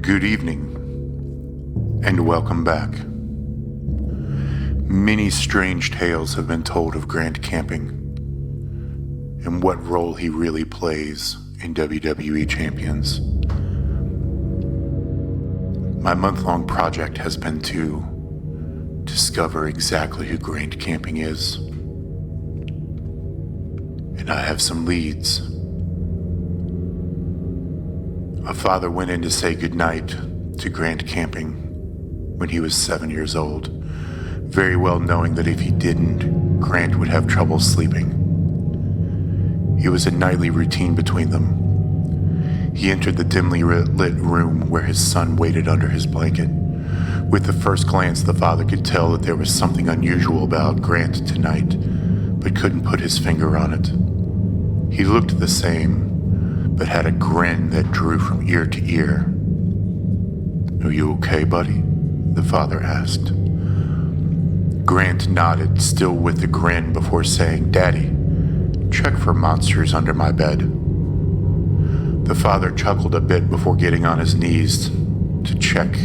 Good evening, and welcome back. Many strange tales have been told of Grant Camping and what role he really plays in WWE Champions. My month-long project has been to discover exactly who Grant Camping is. And I have some leads. A father went in to say goodnight to Grant Camping when he was 7 years old, very well knowing that if he didn't, Grant would have trouble sleeping. It was a nightly routine between them. He entered the dimly lit room where his son waited under his blanket. With the first glance, the father could tell that there was something unusual about Grant tonight, but couldn't put his finger on it. He looked the same, but had a grin that drew from ear to ear. "Are you okay, buddy?" the father asked. Grant nodded, still with the grin, before saying, "Daddy, check for monsters under my bed." The father chuckled a bit before getting on his knees to check,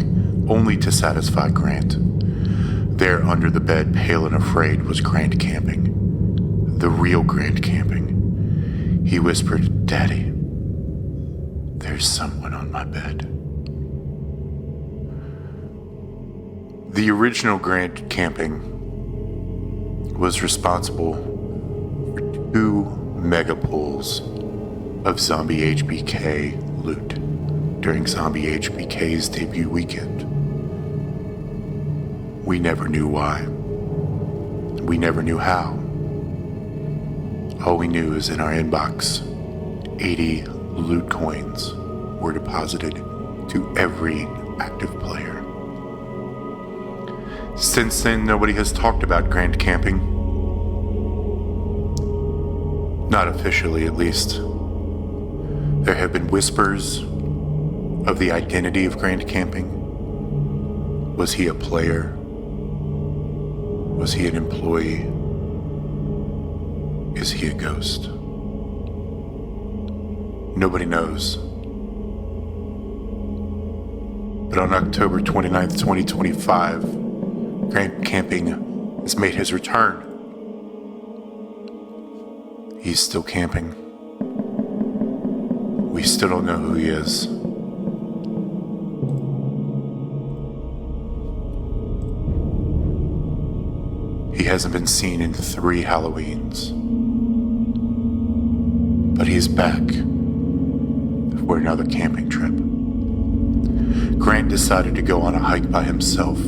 only to satisfy Grant. There under the bed, pale and afraid, was Grant Camping. The real Grant Camping. He whispered, "Daddy, there's someone on my bed." The original Grant Camping was responsible for 2 mega pulls of Zombie HBK loot during Zombie HBK's debut weekend. We never knew why. We never knew how. All we knew is in our inbox, 80 loot coins were deposited to every active player. Since then, nobody has talked about Grant Camping. Not officially, at least. There have been whispers of the identity of Grant Camping. Was he a player? Was he an employee? Is he a ghost? Nobody knows. But on October 29th, 2025, Grant Camping has made his return. He's still camping. We still don't know who he is. He hasn't been seen in 3 Halloweens. But he's back for another camping trip. Grant decided to go on a hike by himself,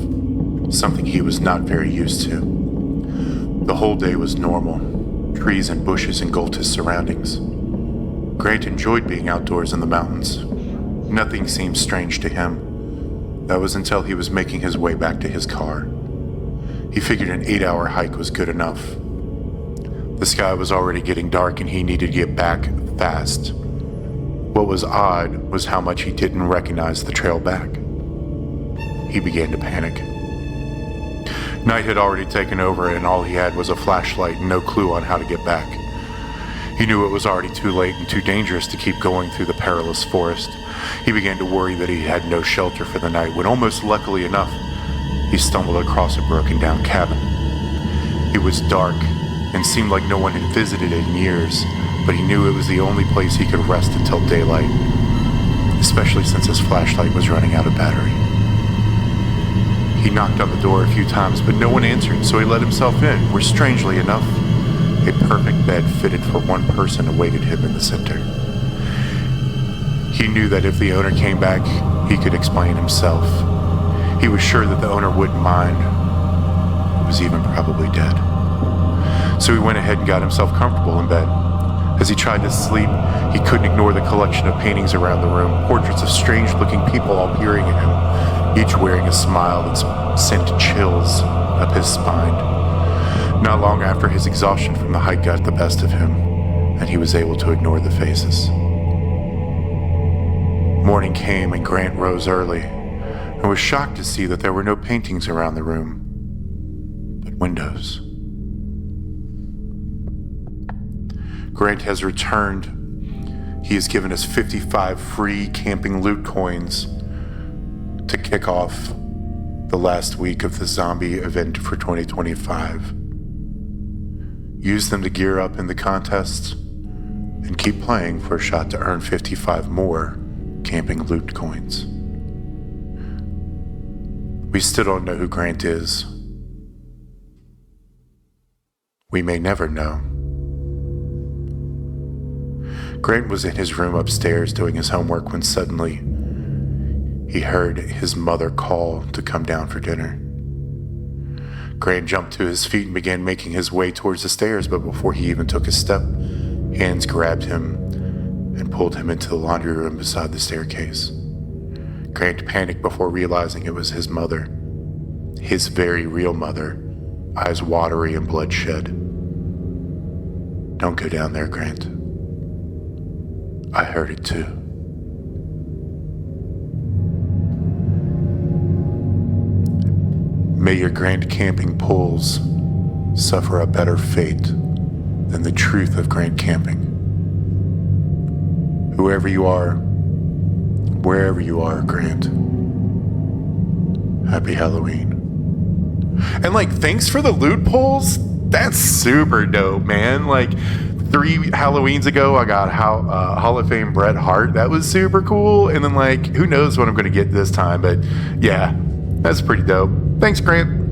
something he was not very used to. The whole day was normal, trees and bushes engulfed his surroundings. Grant enjoyed being outdoors in the mountains. Nothing seemed strange to him. That was until he was making his way back to his car. He figured an 8-hour hike was good enough. The sky was already getting dark and he needed to get back fast. What was odd was how much he didn't recognize the trail back. He began to panic. Night had already taken over and all he had was a flashlight and no clue on how to get back. He knew it was already too late and too dangerous to keep going through the perilous forest. He began to worry that he had no shelter for the night when, almost luckily enough, he stumbled across a broken down cabin. It was dark and seemed like no one had visited it in years, but he knew it was the only place he could rest until daylight, especially since his flashlight was running out of battery. He knocked on the door a few times, but no one answered, so he let himself in, where strangely enough, a perfect bed fitted for one person awaited him in the center. He knew that if the owner came back, he could explain himself. He was sure that the owner wouldn't mind. He was even probably dead. So he went ahead and got himself comfortable in bed. As he tried to sleep, he couldn't ignore the collection of paintings around the room, portraits of strange-looking people all peering at him, each wearing a smile that sent chills up his spine. Not long after, his exhaustion from the hike got the best of him, and he was able to ignore the faces. Morning came and Grant rose early, and was shocked to see that there were no paintings around the room, but windows. Grant has returned. He has given us 55 free camping loot coins to kick off the last week of the zombie event for 2025. Use them to gear up in the contest and keep playing for a shot to earn 55 more camping loot coins. We still don't know who Grant is. We may never know. Grant was in his room upstairs doing his homework when suddenly he heard his mother call to come down for dinner. Grant jumped to his feet and began making his way towards the stairs, but before he even took a step, hands grabbed him and pulled him into the laundry room beside the staircase. Grant panicked before realizing it was his mother, his very real mother, eyes watery and bloodshed. Don't go down there, Grant. I heard it too. May your Grant camping pulls suffer a better fate than the truth of Grant camping. Whoever you are, wherever you are, Grant, happy Halloween. And thanks for the loot pulls. That's super dope, man. 3 Halloweens ago, I got Hall of Fame Bret Hart. That was super cool. And then who knows what I'm going to get this time. But yeah, that's pretty dope. Thanks, Grant.